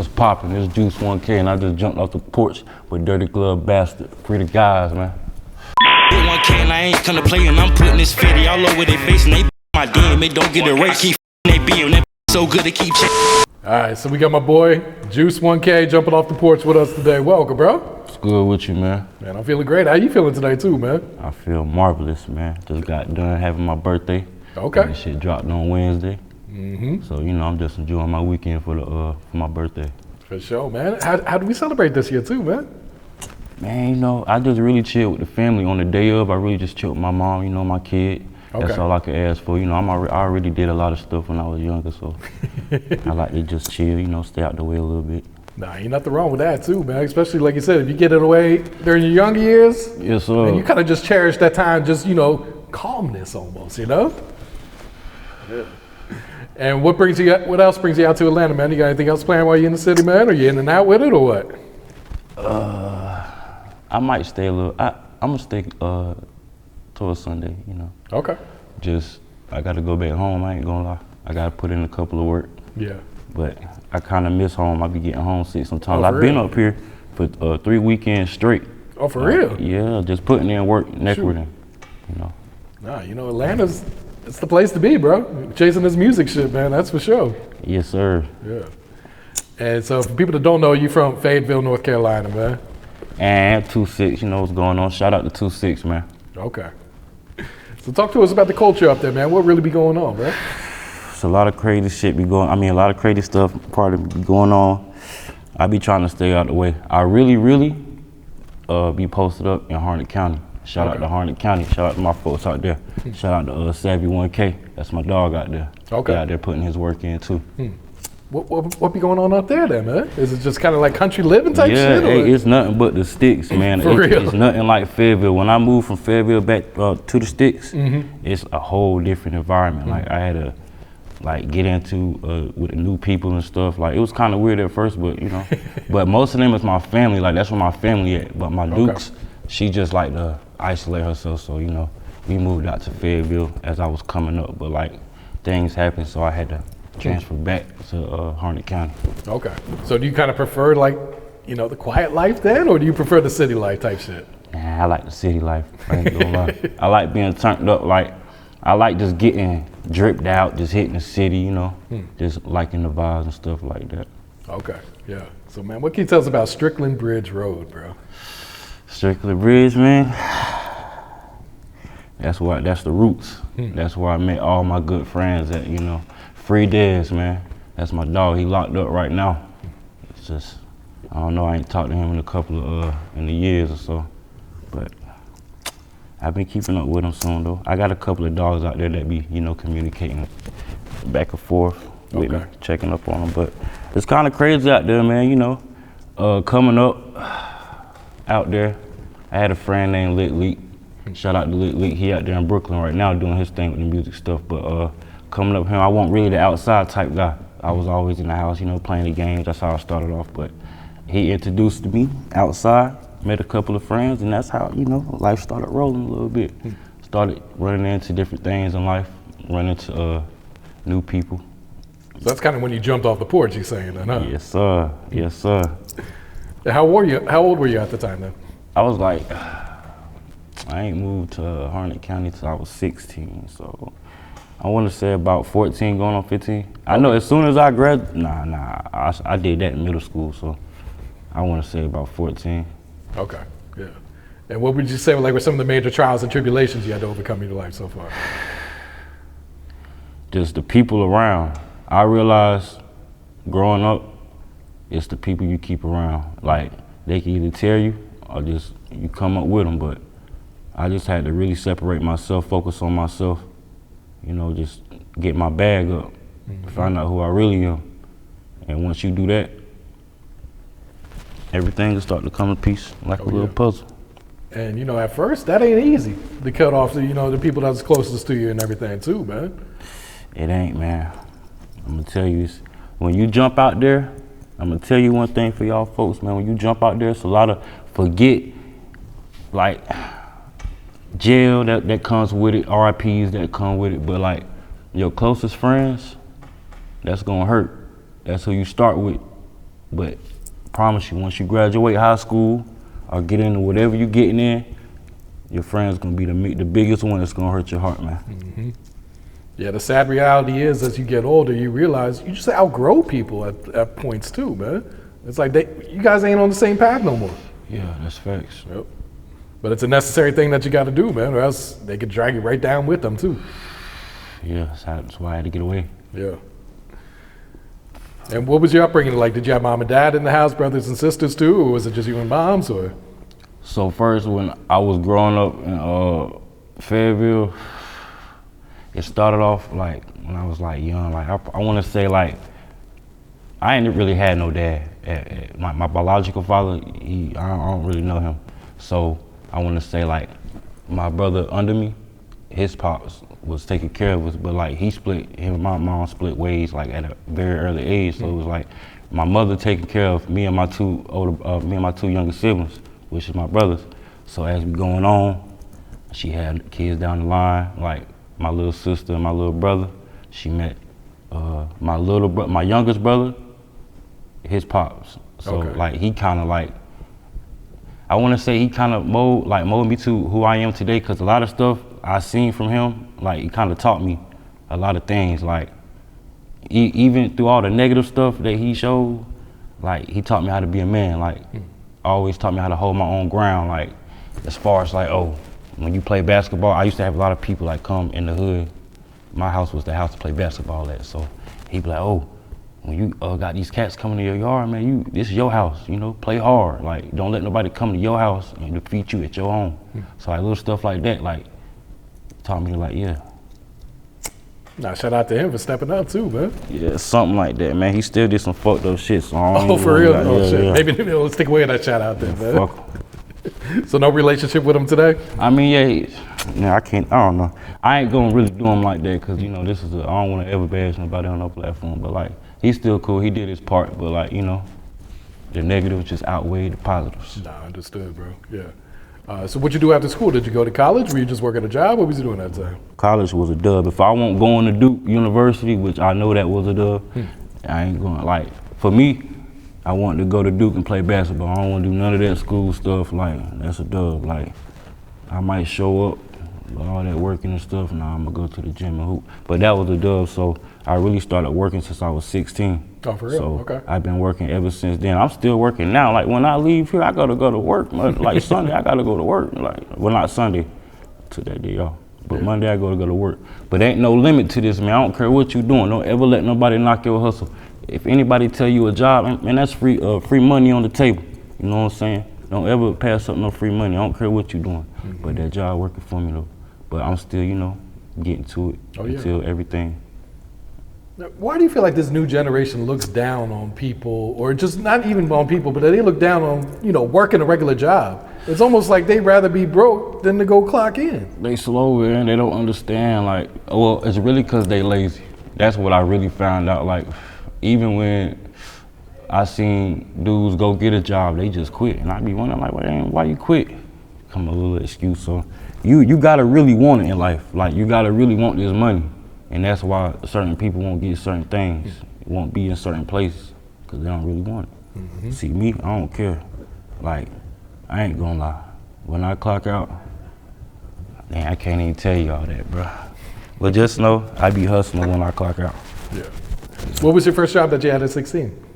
What's poppin'? It's Juice1K, and I just jumped off the porch with Dirty Glove Bastard. Free the guys, man. 1K and I ain't come to play, and I'm putting this fitty all over their face, and they my DM, it don't get it right. Keep they being that so good to keep check. All right, so we got my boy Juice1K jumping off the porch with us today. Welcome, bro. What's good with you, man? Man, I'm feeling great. How you feeling today, too, man? I feel marvelous, man. Just got done having my birthday. Okay. This shit dropped on Wednesday. Mm-hmm. So, you know, I'm just enjoying my weekend for my birthday. For sure, man. How do we celebrate this year, too, man? Man, you know, I just really chill with the family. On the day of, I really just chill with my mom, you know, my kid. Okay. That's all I could ask for. You know, I already did a lot of stuff when I was younger, so I like to just chill, you know, stay out the way a little bit. Nah, ain't nothing wrong with that, too, man. Especially, like you said, if you get it away during your younger years, yes, sir. And you kind of just cherish that time, just, you know, calmness almost, you know? Yeah. And what else brings you out to Atlanta, man? You got anything else planned while you're in the city, man? Are you in and out with it, or what? I might stay a little. I'm gonna stay till Sunday, you know. Okay. Just I gotta go back home. I ain't gonna lie. I gotta put in a couple of work. Yeah. But I kind of miss home. I be getting homesick sometimes. Oh, I've been up here for 3 weekends straight. Oh, for real? Yeah, just putting in work, networking, you know. Nah, you know, Atlanta's it's the place to be, bro. Chasing this music shit, man. That's for sure. Yes, sir. Yeah. And so for people that don't know, you from Fayetteville, North Carolina, man. And 2-6, you know what's going on. Shout out to 2-6, man. Okay. So talk to us about the culture up there, man. What really be going on, bro? It's a lot of crazy shit be going. I mean, a lot of crazy stuff probably be going on. I be trying to stay out the way. I really be posted up in Harnett County. Shout out to Harnett County. Shout out to my folks out there. Shout out to Savvy 1K. That's my dog out there. Okay. He out there putting his work in too. What be going on out there then, man? Is it just kind of like country living type shit? Yeah, hey, it's nothing but the sticks, man. For real? It's nothing like Fayetteville. When I moved from Fayetteville back to the sticks, it's a whole different environment. Like I had to get into with the new people and stuff. Like it was kind of weird at first, but you know. But most of them is my family. Like that's where my family at. But my Dukes, she just like to isolate herself. So you know, we moved out to Fayetteville as I was coming up. But like things happened, so I had to transfer back to Harnett County. Okay. So do you kind of prefer like, you know, the quiet life then, or do you prefer the city life type shit? Nah, I like the city life. I ain't gonna lie. I like being turned up. Like I like just getting dripped out, just hitting the city, you know, just liking the vibes and stuff like that. Okay. Yeah. So man, what can you tell us about Strickland Bridge Road, bro? Strickland Bridge, man. That's the roots. That's where I met all my good friends at, you know. Free Dez, man. That's my dog. He locked up right now. It's just, I don't know, I ain't talked to him in a couple of, in the years or so. But I've been keeping up with him soon though. I got a couple of dogs out there that be, you know, communicating back and forth with me, checking up on them. But it's kind of crazy out there, man, you know. Coming up out there, I had a friend named Lit Leak. Shout out to Lit Leak. He out there in Brooklyn right now doing his thing with the music stuff. But coming up here, I wasn't really the outside type guy. I was always in the house, you know, playing the games. That's how I started off. But he introduced me outside, met a couple of friends, and that's how, you know, life started rolling a little bit. Started running into different things in life, running into new people. So that's kind of when you jumped off the porch, you saying that, huh? Yes, sir. Yes, sir. How old were you at the time then? I was like, I ain't moved to Harnett County till I was 16, so I want to say about 14 going on 15. I know as soon as I graduated, I did that in middle school, so I want to say about 14. Okay, yeah. And what would you say were some of the major trials and tribulations you had to overcome in your life so far? Just the people around. I realized growing up, it's the people you keep around. Like they can either tear you or just you come up with them, but I just had to really separate myself, focus on myself, you know, just get my bag up, find out who I really am. And once you do that, everything will start to come in piece like a little puzzle. And you know, at first, that ain't easy to cut off the, you know, the people that's closest to you and everything too, man. It ain't, man. I'm gonna tell you, when you jump out there, I'm gonna tell you one thing for y'all folks, man. When you jump out there, it's a lot of forget, like, jail that comes with it, RIPs that come with it, but like your closest friends, that's gonna hurt. That's who you start with. But promise you, once you graduate high school or get into whatever you're getting in, your friend's gonna be the biggest one that's gonna hurt your heart, man. Mm-hmm. Yeah, the sad reality is, as you get older, you realize you just outgrow people at points too, man. It's like you guys ain't on the same path no more. Yeah, that's facts. Yep. But it's a necessary thing that you got to do, man, or else they could drag you right down with them too. Yeah, that's why I had to get away. Yeah. And what was your upbringing like? Did you have mom and dad in the house, brothers and sisters too, or was it just you and moms? Or so first, when I was growing up in Fayetteville, it started off like when I was like young. Like I want to say like I ain't really had no dad. My biological father, I don't really know him. So I want to say like my brother under me, his pops was taking care of us, but like him and my mom split ways like at a very early age. So it was like my mother taking care of me and my two younger siblings, which is my brothers. So as we going on, she had kids down the line, like my little sister and my little brother. She met my youngest brother, his pops. So like he kind of like, I want to say he kind of molded me to who I am today, because a lot of stuff I seen from him, like he kind of taught me a lot of things. Like even through all the negative stuff that he showed, like he taught me how to be a man. Like always taught me how to hold my own ground. Like as far as like, when you play basketball, I used to have a lot of people like come in the hood. My house was the house to play basketball at. So he'd be like, when you got these cats coming to your yard, man, this is your house, play hard. Like, don't let nobody come to your house and defeat you at your home. So like little stuff like that, like, taught me to like, yeah. Nah, shout out to him for stepping up too, man. Yeah, something like that, man. He still did some fucked up shit, so I don't for real? Like, shit. Yeah. Maybe let's take away that shout out there, man. Fuck. So no relationship with him today? I mean, yeah, I don't know. I ain't gonna really do him like that, because, this is I don't want to ever bash nobody on no platform, but like, he's still cool. He did his part, but like, the negatives just outweigh the positives. Nah, understood, bro. Yeah. So what'd you do after school? Did you go to college? Were you just working a job? What was you doing at that time? College was a dub. If I won't go to Duke University, which I know that was a dub, I ain't going. Like, for me, I wanted to go to Duke and play basketball. I don't want to do none of that school stuff. Like, that's a dub. Like, I might show up, but all that working and stuff, nah, I'm going to go to the gym and hoop. But that was a dub, so I really started working since I was 16. Oh, for real? So okay. I've been working ever since then. I'm still working now. Like, when I leave here, I got to go to work. Like, Sunday, I got to go to work. Like, well, not Sunday. Took that day off. But Monday, I go to work. But ain't no limit to this, man. I don't care what you doing. Don't ever let nobody knock your hustle. If anybody tell you a job, man, that's free money on the table. You know what I'm saying? Don't ever pass up no free money. I don't care what you doing. But that job working for me, though. But I'm still, getting to it until everything. Now, why do you feel like this new generation looks down on people, or just not even on people, but they look down on, working a regular job? It's almost like they'd rather be broke than to go clock in. They slow, man. They don't understand. Like, well, it's really because they lazy. That's what I really found out. Like, even when I seen dudes go get a job, they just quit. And I be wondering, like, why you quit? Come a little excuse. So you gotta really want it in life. Like, you gotta really want this money. And that's why certain people won't get certain things, won't be in certain places, because they don't really want it. See, me, I don't care. Like, I ain't gonna lie. When I clock out, man, I can't even tell you all that, bro. But just know, I be hustling when I clock out. Yeah. What was your first job that you had at 16?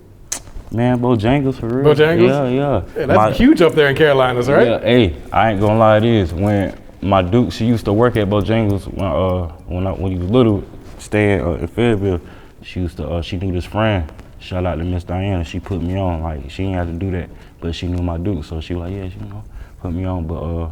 Man, Bojangles, for real. Bojangles? Yeah. Hey, that's huge up there in Carolinas, right? Yeah, hey, I ain't gonna lie, it is. When my Duke, she used to work at Bojangles when he was little, staying in Fayetteville. She knew this friend. Shout out to Miss Diana. She put me on. Like, she ain't had to do that, but she knew my Duke, so she was like, yeah, put me on. But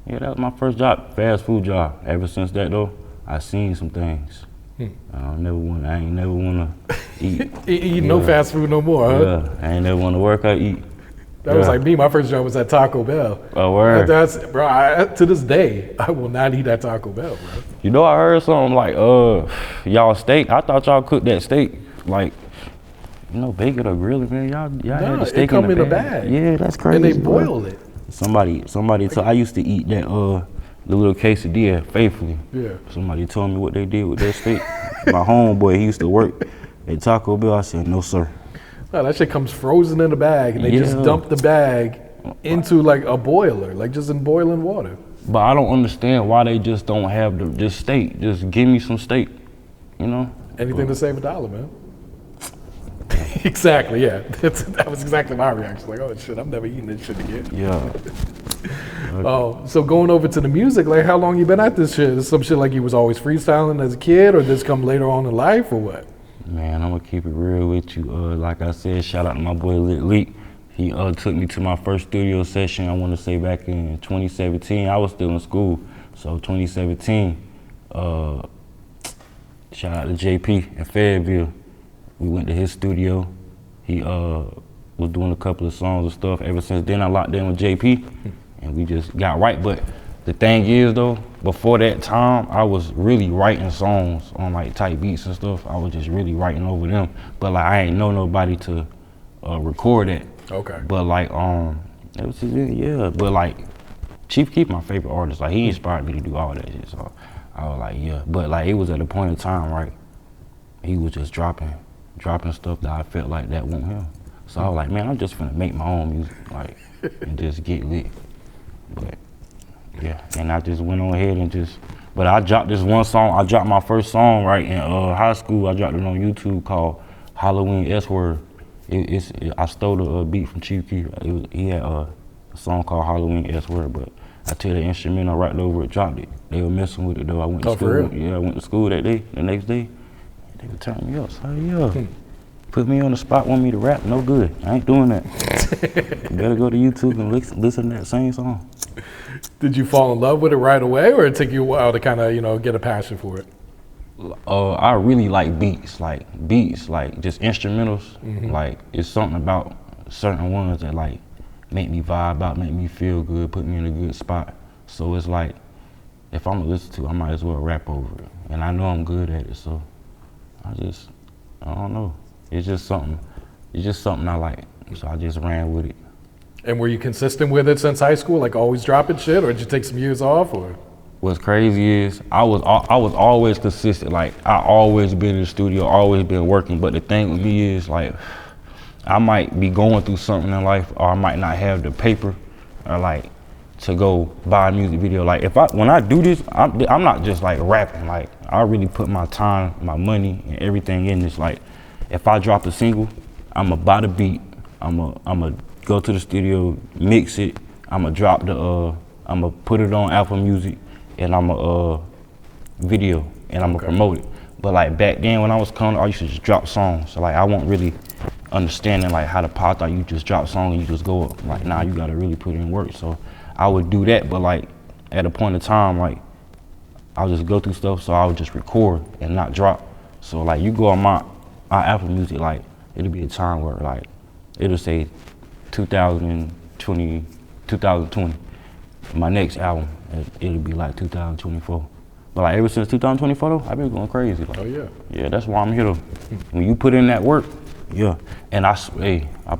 yeah, that was my first job, fast food job. Ever since that though, I seen some things. I ain't never wanna eat. Eat no fast food no more, huh? Yeah, I ain't never wanna work or eat. That was like me. My first job was at Taco Bell. Oh, word. To this day, I will not eat at Taco Bell, bro. I heard something like, y'all steak. I thought y'all cooked that steak, like, bake it or grill it, man. Y'all had the steak it come in a bag. Yeah, that's crazy. And they boiled it. Somebody. So I used to eat that the little quesadilla faithfully. Yeah. Somebody told me what they did with that steak. My homeboy, he used to work at Taco Bell. I said, no, sir. Oh, that shit comes frozen in a bag, and they just dump the bag into like a boiler, like just in boiling water. But I don't understand why they just don't have the just steak. Just give me some steak, you know? Anything to save $1, man. Exactly, yeah. That was exactly my reaction. Like, oh shit, I'm never eating this shit again. Yeah. Oh, so going over to the music, like how long you been at this shit? Is some shit like you was always freestyling as a kid, or did this come later on in life, or what? Man, I'm gonna keep it real with you. Like I said, shout out to my boy Leak. He took me to my first studio session, I want to say back in 2017. I was still in school, so 2017. Shout out to JP in Fayetteville. We went to his studio. He was doing a couple of songs and stuff. Ever since then, I locked in with JP, and we just got right. But the thing is, though, before that time, I was really writing songs on like type beats and stuff. I was just really writing over them. But like, I ain't know nobody to record that. Okay. But like, it was just, yeah. But like, Chief Keef my favorite artist. Like, he inspired me to do all that shit. So I was like, yeah. But like, it was at a point in time, right? He was just dropping stuff that I felt like that wasn't him. So I was like, man, I'm just finna make my own music, like, and just get lit. But yeah, and I just went on ahead and but I dropped this one song. I dropped my first song right in high school. I dropped it on YouTube called Halloween S-Word. I stole the beat from Chief Keef. He had a song called Halloween S-Word, but I took the instrumental right over it, dropped it. They were messing with it though. I went to school. For real? Yeah, I went to school that day. The next day, they would turn me up. So yeah, put me on the spot, want me to rap? No good. I ain't doing that. You better go to YouTube and listen to that same song. Did you fall in love with it right away, or it took you a while to kind of, get a passion for it? I really like beats, like just instrumentals. Like, it's something about certain ones that like make me vibe out, make me feel good, put me in a good spot. So it's like, if I'm gonna listen to it, I might as well rap over it. And I know I'm good at it, so I don't know. It's just something I like. So I just ran with it. And were you consistent with it since high school, like always dropping shit, or did you take some years off, or? What's crazy is I was always consistent. Like, I always been in the studio, always been working. But the thing with me is, like, I might be going through something in life, or I might not have the paper, or like to go buy a music video. Like, when I do this, I'm not just like rapping. Like, I really put my time, my money, and everything in this. Like, if I drop a single, I'ma buy the beat, I'ma go to the studio, mix it, I'ma drop I'ma put it on Apple Music, and I'ma video, and I'ma promote it. But like back then when I was coming, I used to just drop songs. So like, I wasn't really understanding like how the pot thought you just drop a song and you just go up. Like, nah, you gotta really put in work. So I would do that, but like at a point in time, like I would just go through stuff, so I would just record and not drop. So like, you go on my Apple Music, like it'll be a time where like it'll say 2020, my next album, it'll be like 2024. But like ever since 2024 though, I've been going crazy. Like, Oh yeah. yeah, that's why I'm here though. When you put in that work, yeah. And I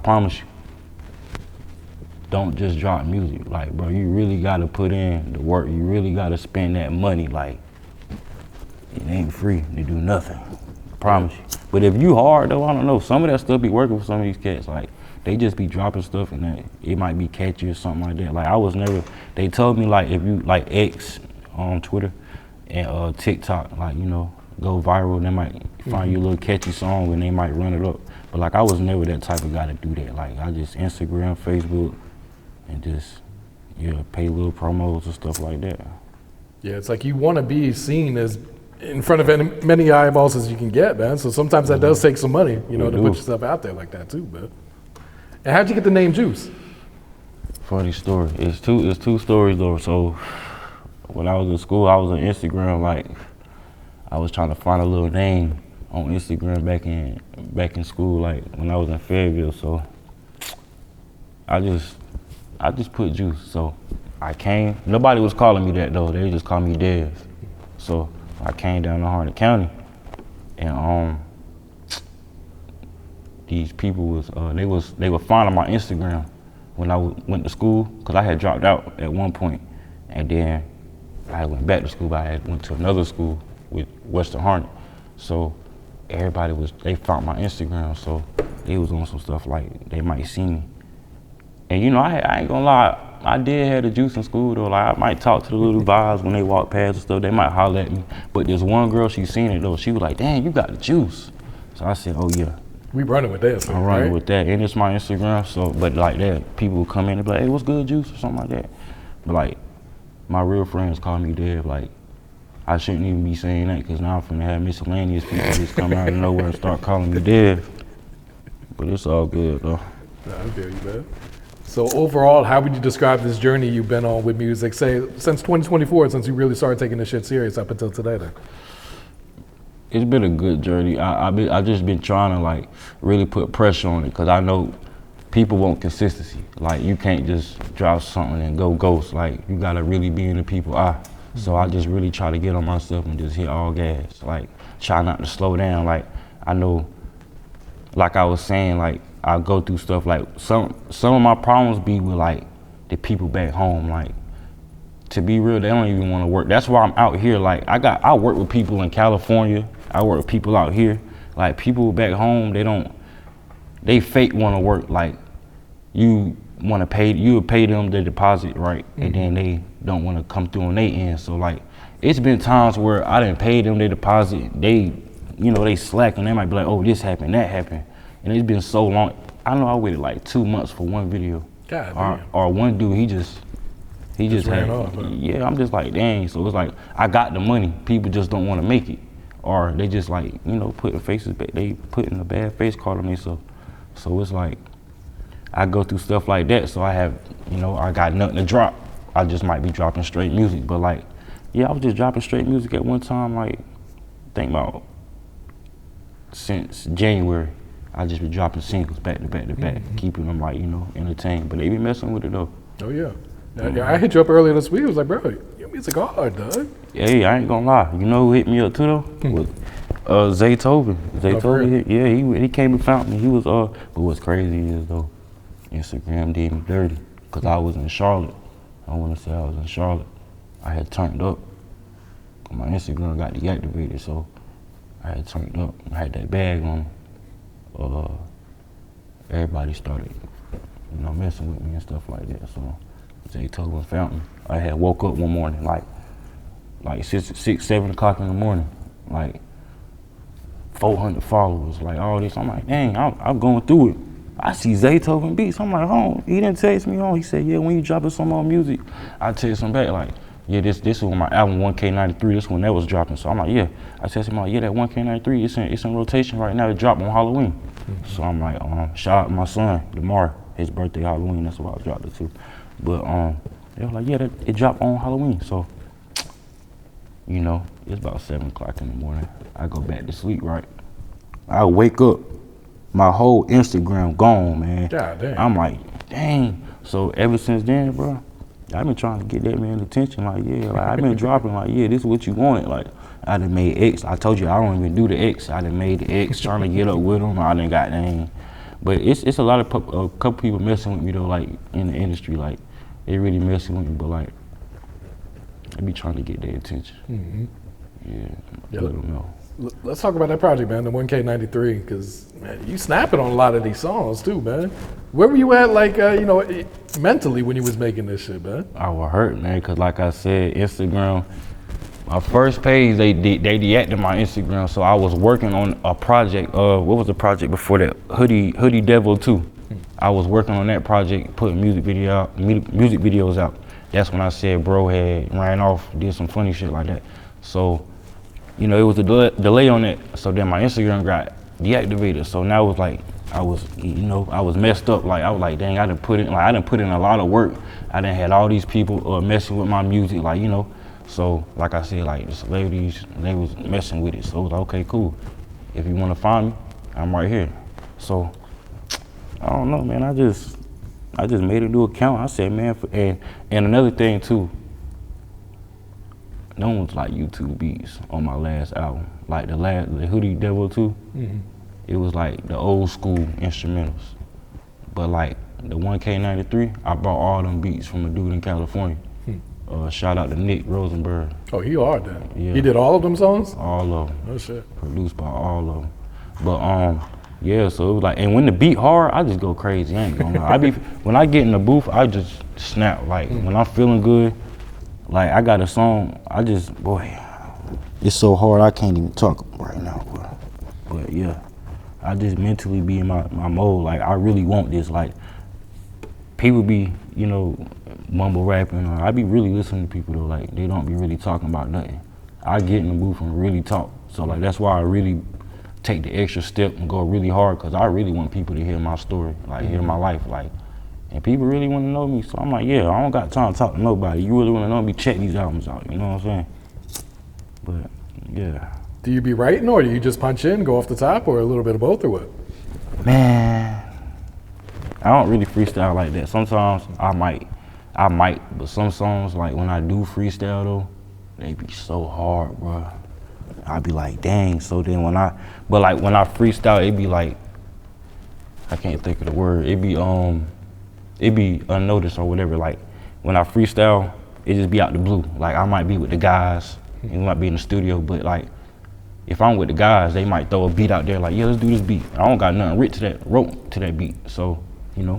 promise you, don't just drop music. Like, bro, you really gotta put in the work. You really gotta spend that money. Like, it ain't free to do nothing. I promise you. But if you hard though, I don't know. Some of that stuff be working for some of these cats. Like, they just be dropping stuff and that it might be catchy or something like that. Like, I was never, they told me like, if you like X on Twitter and TikTok, like, you know, go viral, they might find you a little catchy song and they might run it up. But like, I was never that type of guy to do that. Like, I just Instagram, Facebook, and just, yeah, pay little promos and stuff like that. Yeah, it's like you want to be seen as in front of many eyeballs as you can get, man. So sometimes that does take some money, you know, to put yourself out there like that too, man. And how'd you get the name Juice? Funny story. It's two stories though. So when I was in school, I was on Instagram. Like, I was trying to find a little name on Instagram back in school, like when I was in Fayetteville. So I just put Juice. So I came. Nobody was calling me that though. They just called me Dez. So I came down to Harnett County, and these people was they were finding my Instagram when I went to school, because I had dropped out at one point, and then I went back to school, but I went to another school with Western Harnett. So everybody they found my Instagram. So they was on some stuff like they might see me. And you know, I ain't gonna lie, I did have the juice in school though. Like I might talk to the little vibes when they walk past and stuff, they might holler at me. But there's one girl, she seen it though, she was like, "Dang, you got the juice." So I said, "Oh yeah." We running with that. I'm running with that, and it's my Instagram. So, but like that, people will come in and be like, "Hey, what's good, Juice?" or something like that. But like, my real friends call me Dev. Like, I shouldn't even be saying that because now I'm finna have miscellaneous people just come out of nowhere and start calling me Dev. But it's all good though. I feel you, man. So overall, how would you describe this journey you've been on with music, say, since 2024, since you really started taking this shit serious up until today then? It's been a good journey. I just been trying to like really put pressure on it because I know people want consistency. Like you can't just drop something and go ghost. Like you gotta really be in the people's eye. So I just really try to get on myself and just hit all gas. Like try not to slow down. Like I know, like I was saying, like I go through stuff like some of my problems be with like the people back home. Like to be real, they don't even want to work. That's why I'm out here. Like I work with people in California. I work with people out here. Like people back home, they fake want to work. Like you would pay them the deposit, right? And then they don't want to come through on their end. So like, it's been times where I didn't pay them their deposit. They, you know, they slack and they might be like, "Oh, this happened, that happened." And it's been so long. I know I waited like 2 months for one video. God damn. Or one dude, he just ran had, off, huh? yeah, I'm just like, dang. So it's like, I got the money, people just don't want to make it. Or they just like, you know, putting faces back, they putting a bad face card on themselves. So it's like, I go through stuff like that, so I have, you know, I got nothing to drop. I just might be dropping straight music, but like, yeah, I was just dropping straight music at one time, like, think about since January. I just been dropping singles back to back to back, keeping them like, you know, entertained. But they be messing with it though. Oh yeah. Yeah, I hit you up earlier this week. I was like, "Bro, your music hard, dog." Hey, I ain't gonna lie. You know who hit me up too though? Was Zaytoven. Zaytoven, he came and found me. He was but what's crazy is though, Instagram did me dirty. Cause I was in Charlotte. I wanna say I was in Charlotte. I had turned up. My Instagram got deactivated, so I had turned up. I had that bag on. Everybody started, you know, messing with me and stuff like that. So Zaytoven found me. I had woke up one morning, like 7 o'clock in the morning, like 400 followers, like all this. I'm like, dang, I'm going through it. I see Zaytoven beats. I'm like, oh, he didn't text me on. He said, yeah, when you dropping some more music, I text him back like, yeah, this was my album 1K93. This one that was dropping. So I'm like, yeah. I text him like, yeah, that 1K93, it's in rotation right now. It dropped on Halloween. So I'm like, shout out my son, DeMar, his birthday Halloween. That's why I dropped it too. But they were like, yeah, it dropped on Halloween. So, you know, it's about 7 o'clock in the morning. I go back to sleep, right? I wake up, my whole Instagram gone, man. God damn. I'm like, dang. So ever since then, bro, I've been trying to get that man attention. Like, yeah, like, I've been dropping, like, yeah, this is what you wanted. Like, I done made X. I told you I don't even do the X. I done made the X, trying to get up with him. I done got dang. But it's a lot of a couple people messing with me though, like in the industry, like they really messing with me. But like, I be trying to get their attention. Yeah, let them know. Let's talk about that project, man, the 1K93, because man, you snapping on a lot of these songs too, man. Where were you at, like, you know, mentally when you was making this shit, man? I was hurt, man, because like I said, Instagram, my first page, they deactivated my Instagram, so I was working on a project. What was the project before that? Hoodie Devil 2. I was working on that project, putting music videos out. That's when I said bro had ran off, did some funny shit like that. So, you know, it was a delay on it. So then my Instagram got deactivated. So now it was like, I was messed up. Like I was like, dang, I done put in a lot of work. I done had all these people messing with my music, like, you know. So like I said, like the celebrities, they was messing with it. So it was like, okay, cool. If you want to find me, I'm right here. So I don't know, man. I just made a new account. I said, man, and another thing too. No one's like YouTube beats on my last album. Like the Hoodie Devil 2, it was like the old school instrumentals. But like the 1K93, I bought all them beats from a dude in California. Shout out to Nick Rosenberg. Oh, he hard then. Yeah. He did all of them songs? All of them. Oh shit. Produced by all of them. But Yeah, so it was like, and when the beat hard, I just go crazy. I ain't gonna lie. When I get in the booth, I just snap. Like when I'm feeling good, like I got a song, boy, it's so hard I can't even talk right now. But yeah, I just mentally be in my mode. Like I really want this. Like people be, mumble rapping. I be really listening to people though. Like they don't be really talking about nothing. I get in the booth and really talk. So like that's why I really take the extra step and go really hard, because I really want people to hear my story, like hear my life, like, and people really want to know me. So I'm like, yeah, I don't got time to talk to nobody. You really want to know me? Check these albums out. You know what I'm saying? But yeah. Do you be writing, or do you just punch in, go off the top, or a little bit of both, or what? Man, I don't really freestyle like that. Sometimes I might, but some songs, like when I do freestyle though, they be so hard, bro. I be like, dang. So then when I freestyle, it be like, I can't think of the word. It be unnoticed or whatever. Like when I freestyle, it just be out the blue. Like I might be with the guys, and we might be in the studio, but like if I'm with the guys, they might throw a beat out there like, yeah, let's do this beat. I don't got nothing wrote to that beat. So,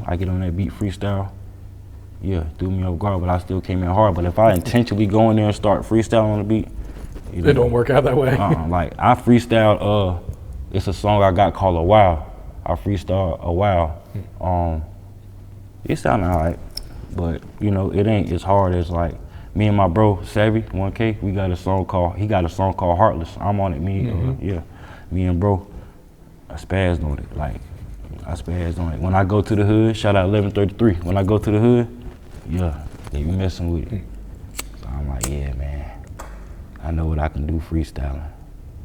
I get on that beat freestyle. Yeah, threw me off guard, but I still came in hard. But if I intentionally go in there and start freestyling on the beat, it don't work out that way. Like I freestyled, it's a song I got called A While. I freestyled A While. It sounded alright, but it ain't as hard as like me and my bro Juice1K. He got a song called Heartless. I'm on it. Me and bro, I spazzed on it. Like I spazzed on it. When I go to the hood, shout out 1133. When I go to the hood, yeah, they be messing with it. So I'm like, yeah, man. I know what I can do freestyling.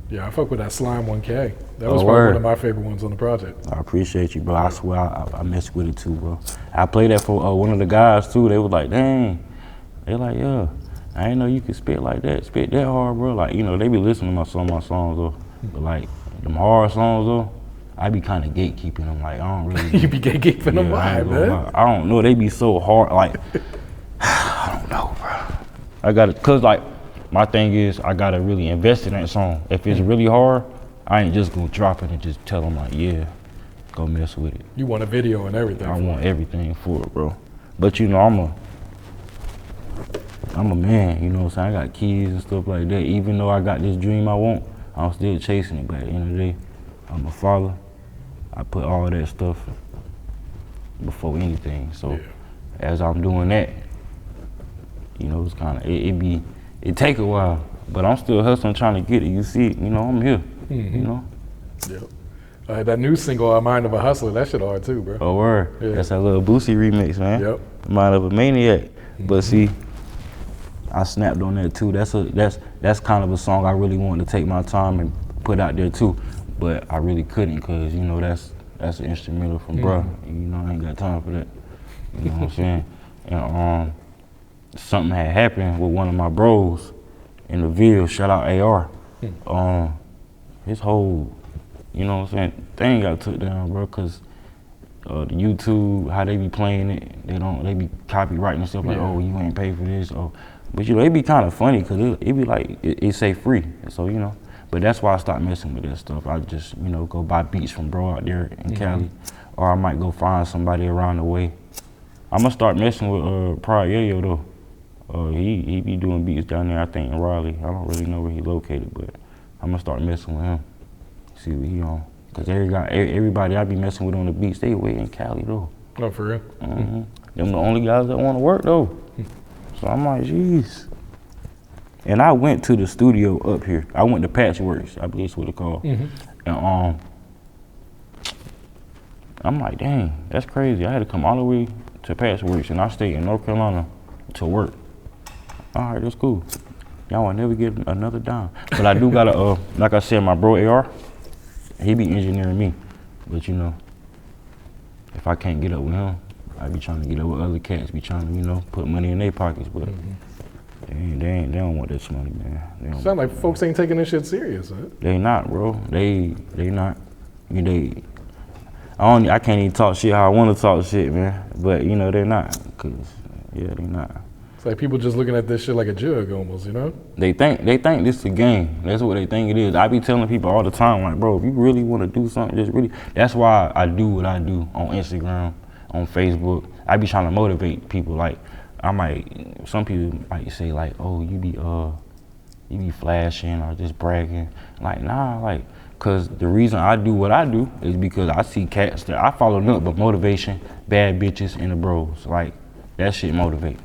Yeah, I fuck with that Slime 1K. That was probably one of my favorite ones on the project. I appreciate you, bro. I swear I mess with it too, bro. I played that for one of the guys too. They was like, dang. They like, yeah, I didn't know you could spit like that, spit that hard, bro. Like, they be listening to some of my songs though. But like, them hard songs though, I be kind of gatekeeping them. Like, I don't really. You be gatekeeping them, man. I don't know. They be so hard. Like, I don't know, bro. I gotta, cause like, my thing is, I gotta really invest in that song. If it's really hard, I ain't just gonna drop it and just tell them like, yeah, go mess with it. You want a video and everything. I want everything for it, bro. But I'm a man, you know what I'm saying? I got kids and stuff like that. Even though I got this dream I want, I'm still chasing it. But at the end of the day, I'm a father. I put all that stuff before anything. So as I'm doing that, it's kind of, it take a while, but I'm still hustling, trying to get it. You see it, I'm here, Yep. That new single, Mind of a Hustler, that shit hard too, bro. Oh, word. Yeah. That's that little Boosie remix, man. Yep. Mind of a Maniac. But see, I snapped on that too. That's kind of a song I really wanted to take my time and put out there too, but I really couldn't, cause that's an instrumental from bruh. I ain't got time for that. You know what I'm saying? And something had happened with one of my bros in the Ville. Shout out AR. His whole, thing got took down, bro, cause the YouTube, how they be playing it, they be copywriting and stuff like, oh, you ain't paid for this, but it be kind of funny, cause it be like, it say free, so but that's why I stopped messing with that stuff. I just, go buy beats from bro out there in Cali, or I might go find somebody around the way. I'm gonna start messing with Pride Yayo though. He be doing beats down there, I think in Raleigh. I don't really know where he located, but I'm gonna start messing with him, see what he on. Cause everybody I be messing with on the beats, they way in Cali though. Oh, for real? Them the only guys that wanna work though. So I'm like, jeez. And I went to the studio up here. I went to Patchworks, I believe that's what it's called. And I'm like, dang, that's crazy. I had to come all the way to Patchworks, and I stayed in North Carolina to work. All right, that's cool. Y'all will never get another dime. But I do got like I said, my bro AR, he be engineering me. But if I can't get up with him, I be trying to get up with other cats, be trying to, put money in their pockets. But they don't want this money, man. Sound like folks ain't taking this shit serious, huh? They not, bro. They not. I can't even talk shit how I want to talk shit, man. But they're not, cause they not. It's like people just looking at this shit like a jug almost, you know? They think this is a game. That's what they think it is. I be telling people all the time, like, bro, if you really want to do something, just really. That's why I do what I do on Instagram, on Facebook. I be trying to motivate people. Like, some people might say like, oh, you be flashing or just bragging. Like, nah, like, cause the reason I do what I do is because I see cats that I follow nothing but motivation, bad bitches, and the bros. Like, that shit motivate.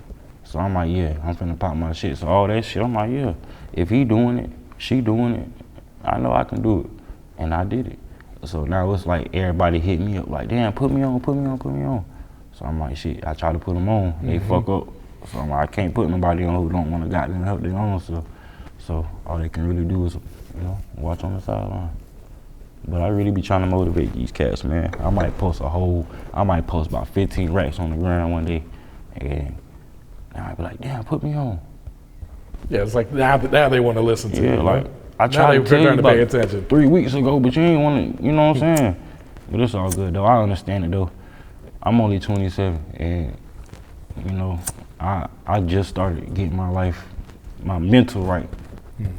So I'm like, yeah, I'm finna pop my shit. So all that shit, I'm like, yeah, if he doing it, she doing it, I know I can do it. And I did it. So now it's like everybody hit me up like, damn, put me on. So I'm like, shit, I try to put them on, they fuck up. So I'm like, I can't put nobody on who don't want to goddamn help their own self. So all they can really do is, you know, watch on the sideline. But I really be trying to motivate these cats, man. I might post about 15 racks on the ground one day, and I be like, damn, put me on. Yeah, it's like now they want to listen to you. Yeah, like, right? I tried to tell you to pay attention. 3 weeks ago, but you ain't want to, you know what I'm saying? But it's all good, though. I understand it, though. I'm only 27, and, you know, I just started getting my mental right,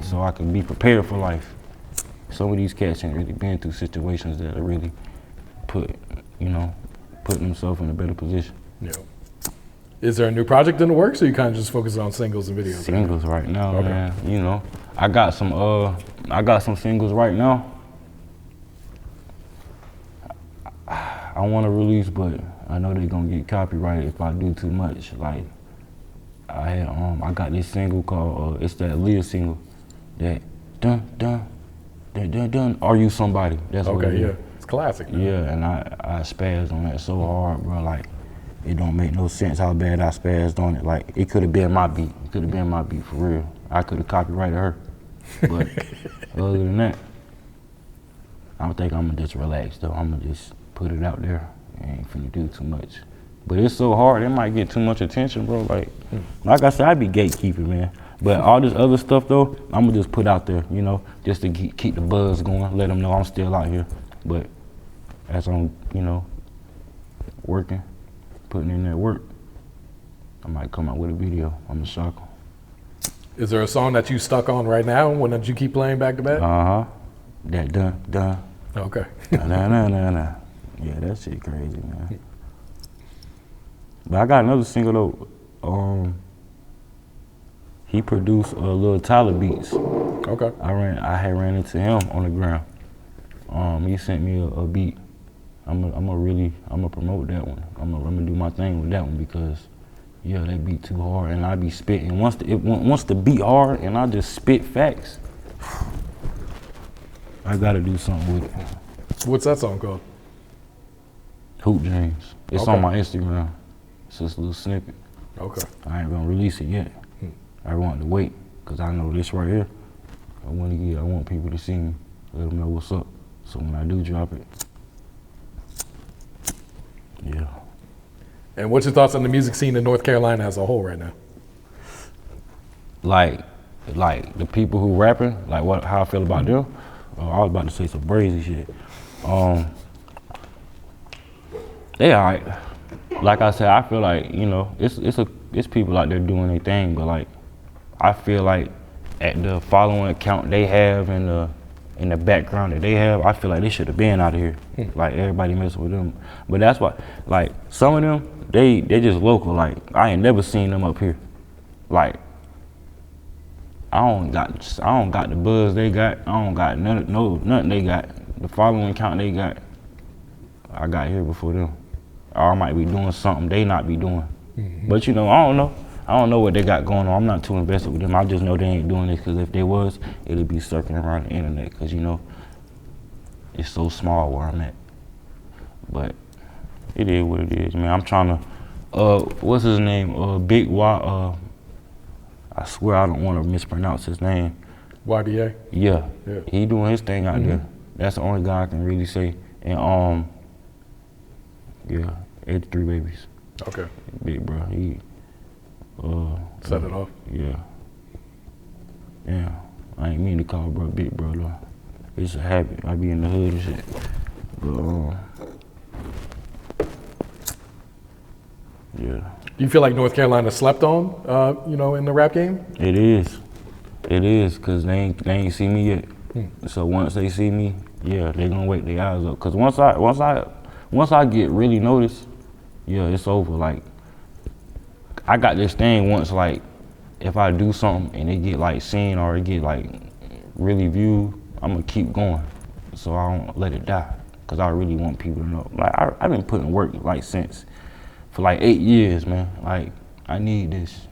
so I can be prepared for life. Some of these cats ain't really been through situations that are really putting themselves in a better position. Yeah. Is there a new project in the works, or you kind of just focus on singles and videos? Singles right now, man. You know, I got some singles right now. I want to release, but I know they're gonna get copyrighted if I do too much. Like, I got this single called it's that Leah single, that dun dun dun dun dun. Are you somebody? That's what it is. Yeah, it's classic. Man. Yeah, and I spazzed on that so hard, bro. Like, it don't make no sense how bad I spazzed on it. Like, it could have been my beat. It could have been my beat for real. I could have copyrighted her. But other than that, I think I'm gonna just relax though. I'm gonna just put it out there. I ain't finna do too much. But it's so hard, it might get too much attention, bro. Like I said, I be gatekeeping, man. But all this other stuff though, I'm gonna just put out there, you know, just to keep the buzz going, let them know I'm still out here. But as I'm, you know, working, putting in that work, I might come out with a video. I'm gonna shock them. Is there a song that you stuck on right now, one that you keep playing back to back? That dun dun. Okay. Nah. Yeah, that shit crazy, man. But I got another single though. He produced Lil Tyler beats. Okay. I had ran into him on the ground. He sent me a beat. I'm gonna promote that one. I'm gonna do my thing with that one because, yeah, that beat too hard, and I be spitting. Once the beat hard, and I just spit facts, I gotta do something with it. What's that song called? Hoop Dreams. It's on my Instagram. It's just a little snippet. Okay. I ain't gonna release it yet. I want to wait, cause I know this right here. I want people to see me, let them know what's up. So when I do drop it, yeah. And what's your thoughts on the music scene in North Carolina as a whole right now? Like the people who rapping, like how I feel about them. I was about to say some brazy shit. They alright. Like I said, I feel like, you know, it's people out there doing their thing, but like I feel like at the following account they have and in the background that they have, I feel like they should have been out of here. Like everybody messing with them. But that's why, like some of them, they just local. Like I ain't never seen them up here. Like I don't got the buzz they got. I don't got nothing they got. The following account they got, I got here before them. Or I might be doing something they not be doing. But you know, I don't know. I don't know what they got going on. I'm not too invested with them. I just know they ain't doing this because if they was, it'd be circling around the internet because, you know, it's so small where I'm at. But it is what it is, man. I'm trying to, what's his name? Big Y, I swear I don't want to mispronounce his name. YDA? Yeah. He doing his thing out there. That's the only guy I can really say. And yeah, 83 Babies. Okay. Big bro, he set it off. Yeah. Yeah. I ain't mean to call bro big bro though. It's a habit. I be in the hood and shit. But yeah. Do you feel like North Carolina slept on, in the rap game? It is. It is, because they ain't see me yet. So once they see me, yeah, they gonna wake their eyes up. Because once I get really noticed, yeah, it's over. Like, I got this thing once, like, if I do something and it get like seen or it get like really viewed, I'm gonna keep going. So I don't let it die. Because I really want people to know. Like, I've been putting work like for like 8 years, man. Like, I need this.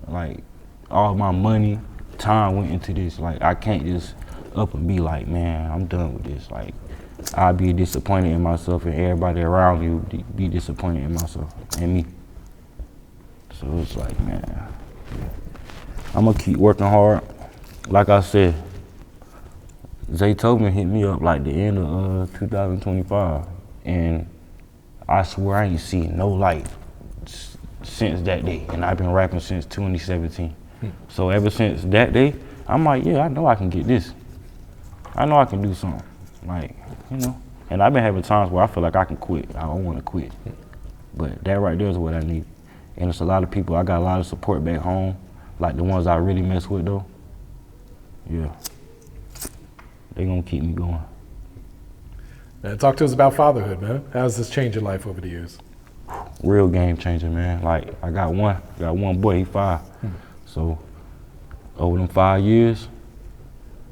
Like, all my money, time went into this. Like, I can't just up and be like, man, I'm done with this. Like, I'll be disappointed in myself, and everybody around you be disappointed in myself and me. So it's like, man, I'm gonna keep working hard. Like I said, Zaytoven hit me up like the end of 2025, and I swear I ain't seen no light since that day, and I've been rapping since 2017. So ever since that day, I'm like, yeah, I know I can get this. I know I can do something, like, And I've been having times where I feel like I can quit. I don't want to quit, but that right there is what I need. And it's a lot of people. I got a lot of support back home, like the ones I really mess with though. Yeah, they gonna keep me going. Talk to us about fatherhood, man. How's this changed your life over the years? Real game changer, man. Like, I got one boy, he 5. So over them 5 years,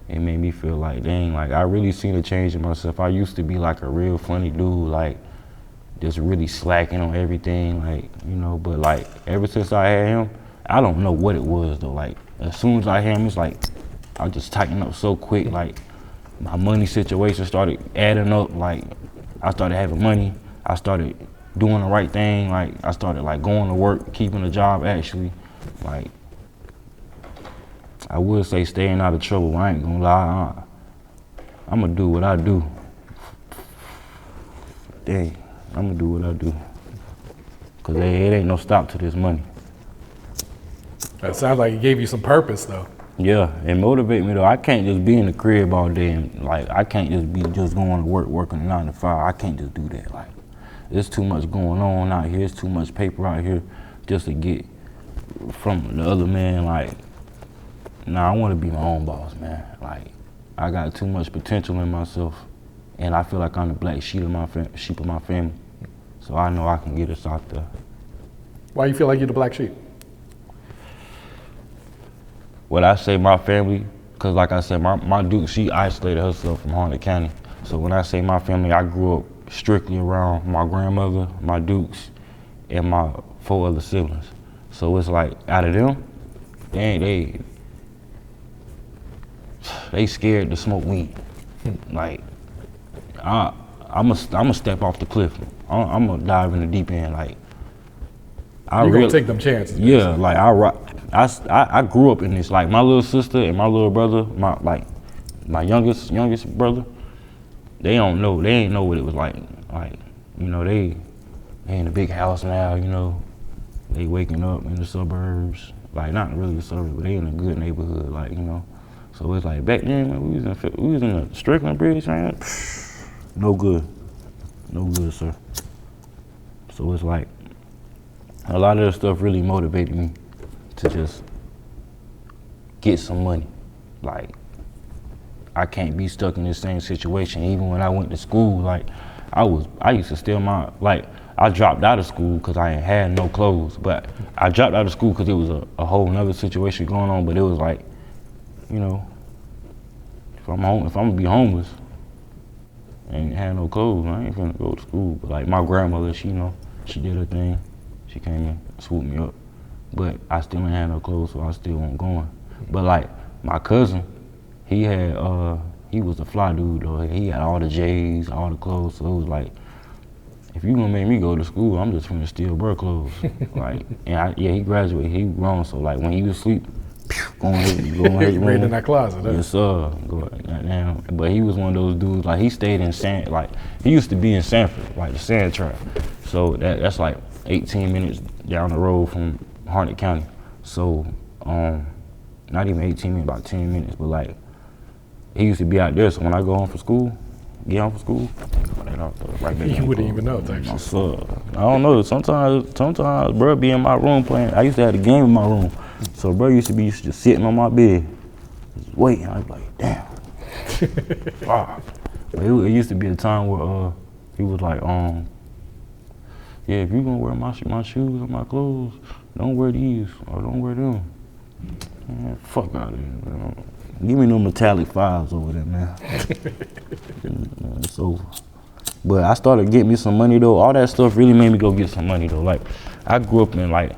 it made me feel like, dang, like I really seen a change in myself. I used to be like a real funny dude, like just really slacking on everything, like, but like ever since I had him, I don't know what it was though. Like, as soon as I had him, it's like I just tightened up so quick. Like, my money situation started adding up. Like, I started having money. I started doing the right thing. Like, I started like going to work, keeping a job actually. Like, I would say staying out of trouble. I ain't gonna lie. I'm gonna do what I do. Dang, I'm gonna do what I do. Cause it ain't no stop to this money. That sounds like it gave you some purpose though. Yeah, it motivate me though. I can't just be in the crib all day and like, I can't just be going to work, working 9 to 5. I can't just do that. Like, there's too much going on out here. There's too much paper out here just to get from the other man. Like, nah, I want to be my own boss, man. Like, I got too much potential in myself, and I feel like I'm the black sheep of my family. So I know I can get us out there. Why you feel like you're the black sheep? When I say my family, because like I said, my Duke, she isolated herself from Harnett County. So when I say my family, I grew up strictly around my grandmother, my Dukes, and my 4 other siblings. So it's like, out of them, they scared to smoke weed. Like, I'm a step off the cliff. I'm gonna dive in the deep end. Like, You're gonna take them chances. Yeah, like I grew up in this. Like, my little sister and my little brother, my youngest brother, they ain't know what it was like. Like, they in a big house now. They waking up in the suburbs. Like, not really the suburbs, but they in a good neighborhood. Like, So it's like, back then, man, we was in the Strickland Bridge, man. No good, sir. So it's like, a lot of that stuff really motivated me to just get some money. Like, I can't be stuck in this same situation. Even when I went to school, like, I used to steal I dropped out of school because I ain't had no clothes. But I dropped out of school because it was a whole nother situation going on. But it was like, if I'm gonna be homeless and have no clothes, I ain't finna go to school. But like, my grandmother, she did her thing. She came in, swooped me up. But I still ain't had no clothes, so I still wasn't going. But like, my cousin, he was a fly dude though. He had all the J's, all the clothes. So it was like, if you gonna make me go to school, I'm just finna steal bro clothes. Like, and he graduated, he grown. So like, when he was asleep, go ahead. Right in that closet. Yes, sir. Goddamn. But he was one of those dudes. Like, he stayed in he used to be in Sanford, like the sand trap. So that's like 18 minutes down the road from Harnett County. So, not even 18 minutes, about 10 minutes. But like, he used to be out there. So when I get home from school, right off the right back. You wouldn't even know, type shit. So, I don't know. Sometimes, bro, be in my room playing. I used to have the game in my room, so bro used to be just sitting on my bed, just waiting. I was like, damn. Wow. But it used to be a time where he was like, yeah, if you gonna wear my shoes or my clothes, don't wear these or don't wear them. Man, fuck out of here, man. Give me no metallic fives over there, man. It's over. But I started getting me some money though. All that stuff really made me go get some money though. Like, I grew up in like,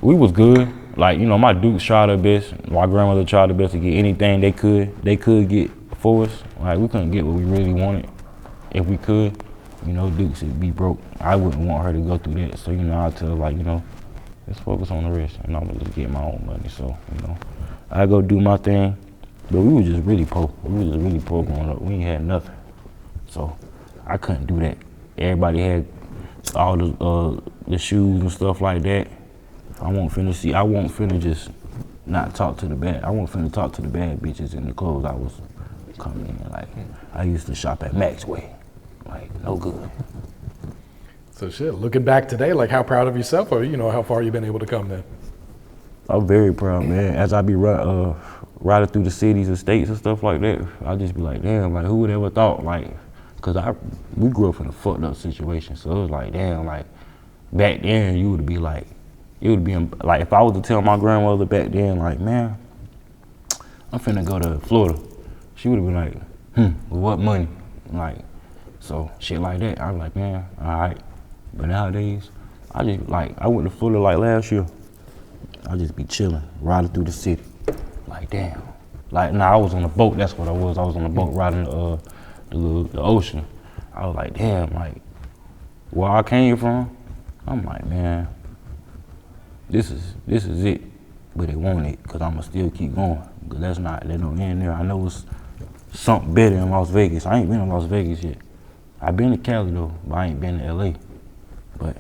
we was good. Like, you know, my Dukes tried their best. My grandmother tried their best to get anything they could get for us. Like, we couldn't get what we really wanted. If we could, you know, Dukes would be broke. I wouldn't want her to go through that. So, you know, I tell her, like, you know, let's focus on the rest. And I'm gonna just get my own money. So, you know, I go do my thing. But we were just really poor. We were just really poor growing up. We ain't had nothing. So, I couldn't do that. Everybody had all the shoes and stuff like that. I won't finna just not talk to the bad. I won't finna talk to the bad bitches in the clothes I was coming in. Like, I used to shop at Maxway. Like, no good. So shit, looking back today, like how proud of yourself or, you know, how far you been able to come then? I'm very proud, man. As I be riding through the cities and states and stuff like that, I just be like, damn, like who would ever thought, like, cause we grew up in a fucked up situation. So it was like, damn, like back then you would be like, it would be like if I was to tell my grandmother back then, like, man, I'm finna go to Florida, she would have been like, with what money? Like, so shit like that. I was like, man, all right. But nowadays, I just like, I went to Florida like last year. I just be chilling, riding through the city. Like, damn. Like, I was on a boat, that's what I was. I was on a boat riding the ocean. I was like, damn, like, where I came from, I'm like, man, this is it. But it won't it, cause I'ma still keep going. Cause that don't end there. I know it's something better in Las Vegas. I ain't been in Las Vegas yet. I've been to Cali though, but I ain't been to LA. But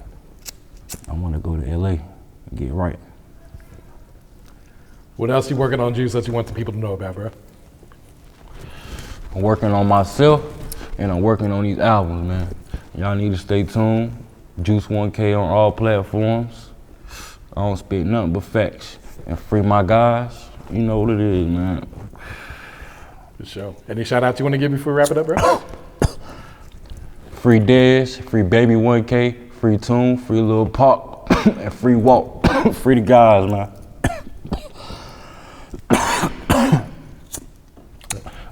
I wanna go to LA and get right. What else you working on, Juice, that you want the people to know about, bro? I'm working on myself and I'm working on these albums, man. Y'all need to stay tuned. Juice1K on all platforms. I don't spit nothing but facts. And free my guys. You know what it is, man. Good show. Any shout outs you want to give before we wrap it up, bro? Free Dez, free Baby 1K, free Tune, free Lil Pop, and free Walk. Free the guys, man.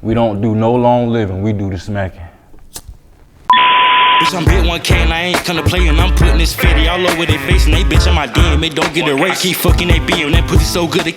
We don't do no long living, we do the smacking. Bitch, I'm bit 1K and I ain't come to play and I'm putting this fitty all over their face and they bitch on my DM, it don't get a rate. Keep fucking they BM, that pussy so good.